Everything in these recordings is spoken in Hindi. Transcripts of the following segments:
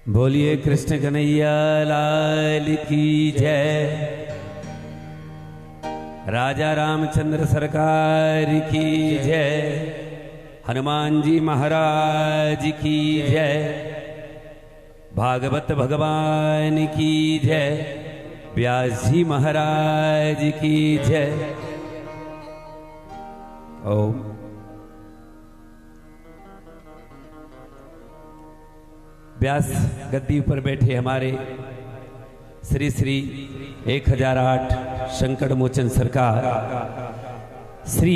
बोलिए कृष्ण कन्हैया लाल की जय। राजा रामचंद्र सरकार की जय। हनुमान जी महाराज की जय। भागवत भगवान की जय। व्यास जी महाराज की जय। ओम। व्यास गद्दी पर बैठे हमारे श्री श्री 1008 शंकर मोचन सरकार श्री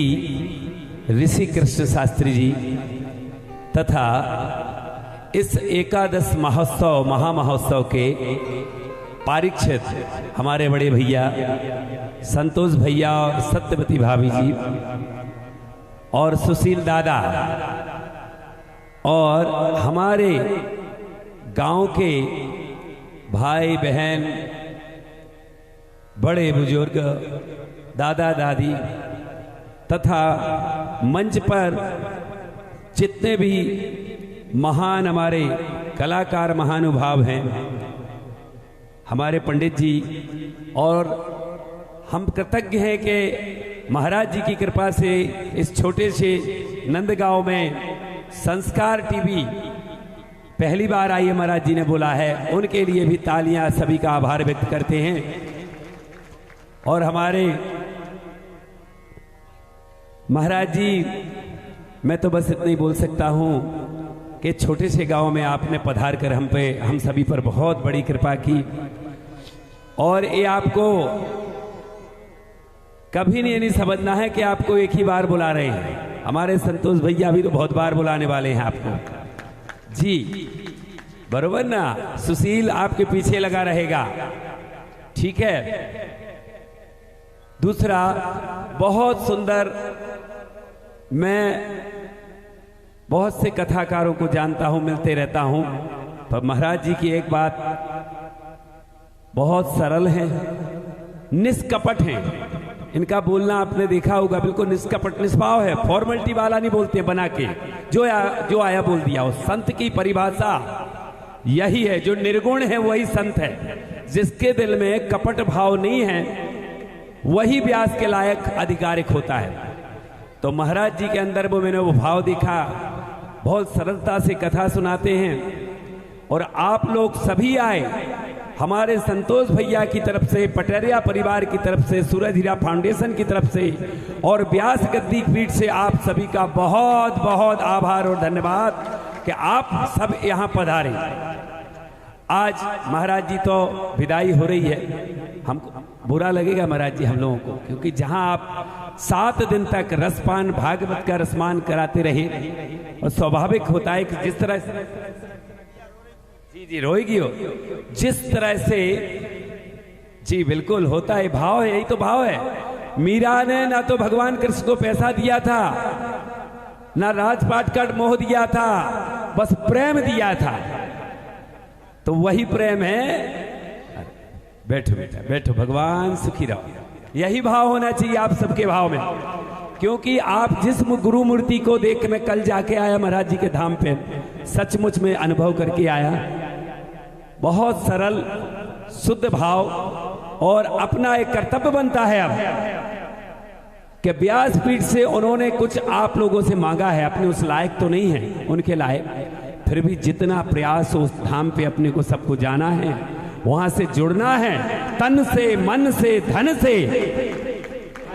ऋषि कृष्ण शास्त्री जी तथा इस एकादश महोत्सव महामहोत्सव के पारीक्षित हमारे बड़े भैया संतोष भैया और सत्यवती भाभी जी और सुशील दादा और हमारे गांव के भाई बहन बड़े बुजुर्ग दादा दादी तथा मंच पर जितने भी महान हमारे कलाकार महानुभाव हैं, हमारे पंडित जी, और हम कृतज्ञ हैं कि महाराज जी की कृपा से इस छोटे से नंदगांव में संस्कार टीवी पहली बार आई है, महाराज जी ने बोला है, उनके लिए भी तालियां, सभी का आभार व्यक्त करते हैं। और हमारे महाराज जी, मैं तो बस इतना ही बोल सकता हूं कि छोटे से गांव में आपने पधार कर हम सभी पर बहुत बड़ी कृपा की, और ये आपको कभी नहीं समझना है कि आपको एक ही बार बुला रहे हैं। हमारे संतोष भैया भी तो बहुत बार बुलाने वाले हैं आपको जी, बरोबर ना। सुशील आपके पीछे लगा रहेगा, ठीक है। दूसरा, बहुत सुंदर, मैं बहुत से कथाकारों को जानता हूं, मिलते रहता हूं, पर महाराज जी की एक बात बहुत सरल है, निष्कपट है। इनका बोलना आपने देखा होगा, बिल्कुल निष्कपट निष्भाव है, फॉर्मेलिटी वाला नहीं बोलते बना के, जो आया बोल दिया। और संत की परिभाषा यही है, जो निर्गुण है वही संत है। जिसके दिल में कपट भाव नहीं है वही व्यास के लायक अधिकारिक होता है। तो महाराज जी के अंदर वो मैंने वो भाव देखा, बहुत सरलता से कथा सुनाते हैं। और आप लोग सभी आए, हमारे संतोष भैया की तरफ से, पटेरिया परिवार की तरफ से, सूरज हीरा फाउंडेशन की तरफ से और व्यास गद्दी पीठ से आप सभी का बहुत बहुत आभार और धन्यवाद कि आप सब यहाँ पधारे। आज महाराज जी तो विदाई हो रही है, हमको बुरा लगेगा महाराज जी हम लोगों को, क्योंकि जहाँ आप 7 दिन तक रसपान भागवत का रसमान कराते रहे, और स्वाभाविक होता है कि जिस तरह से जी रोएगी हो, जिस तरह से जी बिल्कुल होता है, भाव है, यही तो भाव है। मीरा ने ना तो भगवान कृष्ण को पैसा दिया था, ना राजपाट का मोह दिया था, बस प्रेम दिया था। तो वही प्रेम है। बैठो बेटा बैठो, भगवान सुखी रहो। यही भाव होना चाहिए आप सबके भाव में, क्योंकि आप जिस गुरु मूर्ति को देख, मैं कल जाके आया महाराज जी के धाम पे, सचमुच में अनुभव करके आया। बहुत सरल शुद्ध भाव, और अपना एक कर्तव्य बनता है अब कि व्यास पीठ से उन्होंने कुछ आप लोगों से मांगा है, अपने उस लायक तो नहीं है उनके लायक, फिर भी जितना प्रयास हो उस धाम पे अपने को सबको जाना है, वहां से जुड़ना है, तन से, मन से, धन से।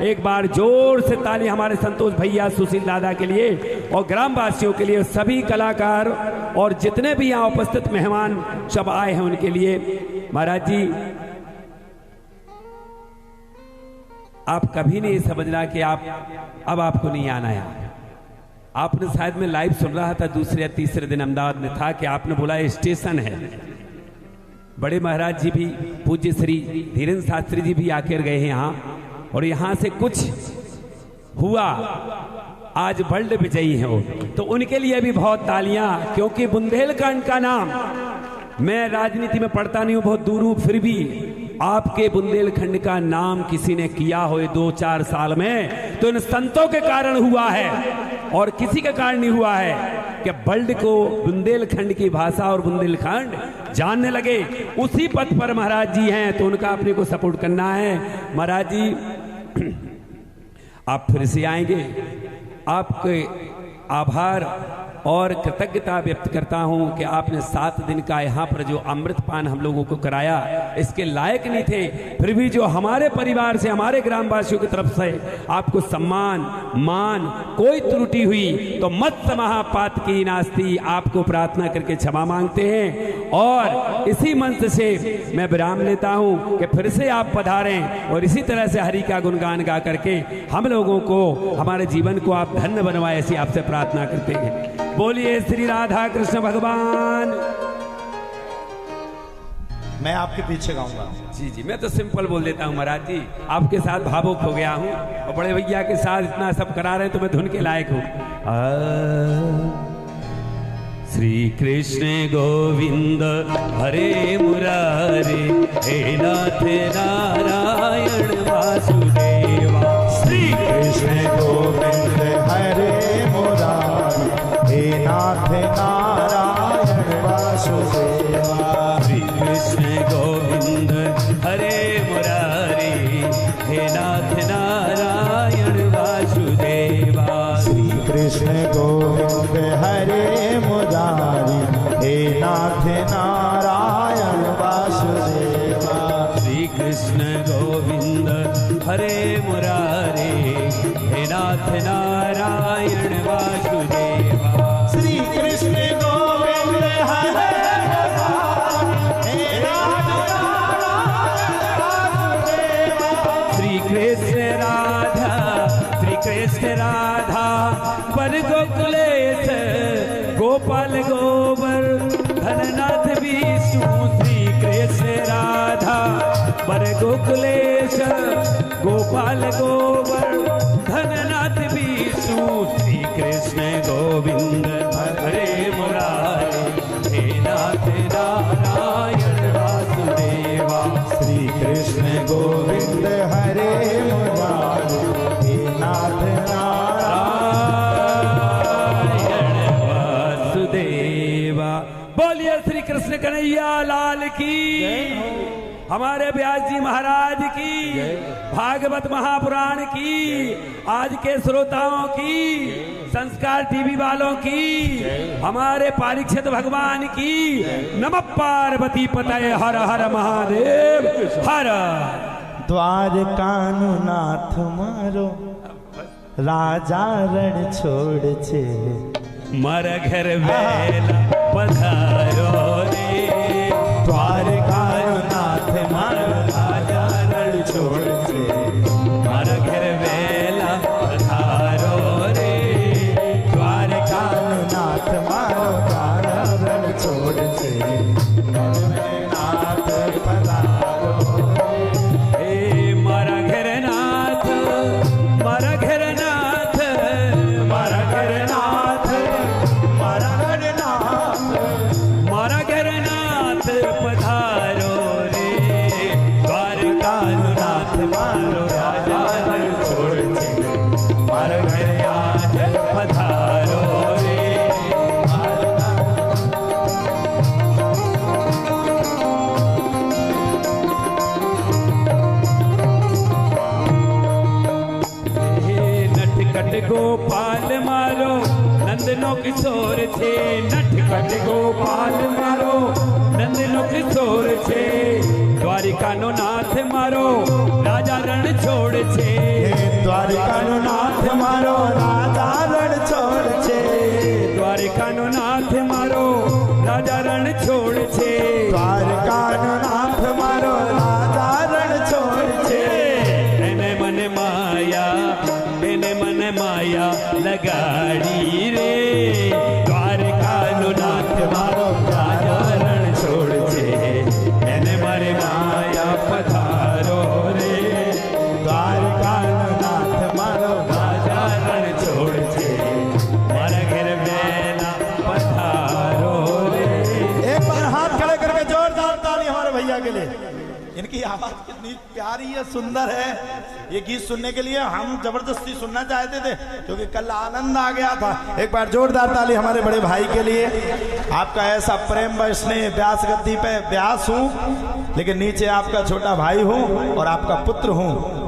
एक बार जोर से ताली हमारे संतोष भैया, सुशील दादा के लिए और ग्रामवासियों के लिए, सभी कलाकार और जितने भी यहाँ उपस्थित मेहमान सब आए हैं उनके लिए। महाराज जी, आप कभी नहीं समझना कि अब आपको नहीं आना है। आपने शायद, मैं लाइव सुन रहा था, दूसरे या तीसरे दिन अहमदाबाद में था, कि आपने बोला स्टेशन है। बड़े महाराज जी भी, पूज्य श्री धीरेन्द्र शास्त्री जी भी आकर गए हैं यहाँ, और यहां से कुछ हुआ, आज वर्ल्ड विजयी है वो, तो उनके लिए भी बहुत तालियां, क्योंकि बुंदेलखंड का नाम, मैं राजनीति में पढ़ता नहीं हूं, बहुत दूर हूं, फिर भी आपके बुंदेलखंड का नाम किसी ने किया हो 2-4 साल में तो इन संतों के कारण हुआ है और किसी के कारण नहीं हुआ है कि वर्ल्ड को बुंदेलखंड की भाषा और बुंदेलखंड जानने लगे। उसी पथ पर महाराज जी हैं तो उनका अपने को सपोर्ट करना है। महाराज जी आप फिर से आएंगे, आपके आभार और कृतज्ञता व्यक्त करता हूं कि आपने 7 दिन का यहाँ पर जो अमृतपान हम लोगों को कराया, इसके लायक नहीं थे, फिर भी जो हमारे परिवार से हमारे ग्रामवासियों की तरफ से आपको सम्मान मान कोई त्रुटि हुई तो मत महापात की नास्ती, आपको प्रार्थना करके क्षमा मांगते हैं। और इसी मंच से मैं विराम लेता हूं कि फिर से आप पधारें और इसी तरह से हरि का गुणगान गा करके हम लोगों को हमारे जीवन को आप धन्य बनवाए, ऐसी आपसे प्रार्थना करते हैं। बोलिए श्री राधा कृष्ण भगवान। मैं आपके पीछे गाऊंगा। जी जी, मैं तो सिंपल बोल देता हूँ महाराज जी, आपके साथ भावुक हो गया हूँ और बड़े भैया के साथ इतना सब करा रहे हैं तो मैं धुन के लायक हूँ। श्री कृष्ण गोविंद हरे मुरारे, हे नाथ नारायण वासुदेवा। श्री कृष्ण गोविंद हरे मुरारे, हे नाथ नारायण वासुदेवा। श्री कृष्ण गोविंद हरे मुरारे, हे नाथ नारायण वासुदेवा। श्री कृष्ण गोविंद हरे मुरारी, हे नाथ नारायण वासुदेवा। श्री कृष्ण गोविंद हरे मुरारे, हे नाथ नारायण वासुदेवा। श्री कृष्ण गोविंद हरे श्री कृष्ण राधा, श्री कृष्ण राधा पर गोकुलेश गोपाल गोबर धननाथ विष्णु। श्री कृष्ण राधा पर गोकुलेश गोपाल गोबर धननाथ विष्णु। श्री कृष्ण गोविंद हरे मुरारे, हे नाथ नारायण वासुदेवा। श्री कृष्ण गोविंद हरे मुरारी, हे नाथ नारायण वासुदेवा। बोलिए श्री कृष्ण कन्हैया लाल की, हमारे व्यास जी महाराज की, भागवत महापुराण की, आज के श्रोताओं की, संस्कार टीवी वालों की, हमारे परीक्षित भगवान की। नमः पार्वती पतये हर हर महादेव हर। દ્વારકાનુનાથ મારો રાજા રણ છોડ છે, मर घर वेला पधारो रे। દ્વારકાનુનાથ મારો રાજા રણ છોડ છે, मर घर वेला पधारो रे। દ્વારકાનુનાથ મારો રાજા રણ છોડ છે, નાથ પધારો हे मारा घर नाथ, मारा घर नाथ, मारा घर नाथ, મારા ગણનાથ, मारा घर नाथ पधारो रे। द्वारकानुनाथ मारो राजा रण छोड़ छे, मारा घर आज पधारो रे। नटखट गोपाल मारो नंदनो किशोर छे, नटखट गोपाल मारो नंदनो किशोर छे। द्वारिकानो नाथ मारो राजा रण छोड़ छे, દ્વારકાનુનાથ મારો રાજા રણ છોડ છે, द्वारिकानो नाथ मारो राजा रण छोड़ छे। દ્વારકાનુનાથ મારો રાજા રણ છોડ છે, એને મને માયા, એને મને માયા लगाड़ी रे। द्वारकानो नाथ मारो राजा रण छोड़ छे, એને મારે માયા પધારો રે। દ્વારકાનુનાથ મારો राजा रण छोड़ छे, मारा घर वेला पधारो रे। एक बार हाथ खड़े करके जोरदार ताली हमारे भैया के लिए। इनकी आवाज कितनी प्यारी है, सुंदर है। ये गीत सुनने के लिए हम जबरदस्ती सुनना चाहते थे क्योंकि कल आनंद आ गया था। एक बार जोरदार ताली हमारे बड़े भाई के लिए। आपका ऐसा प्रेम व स्नेह, व्यास गद्दी पे व्यास हूँ लेकिन नीचे आपका छोटा भाई हूँ और आपका पुत्र हूँ।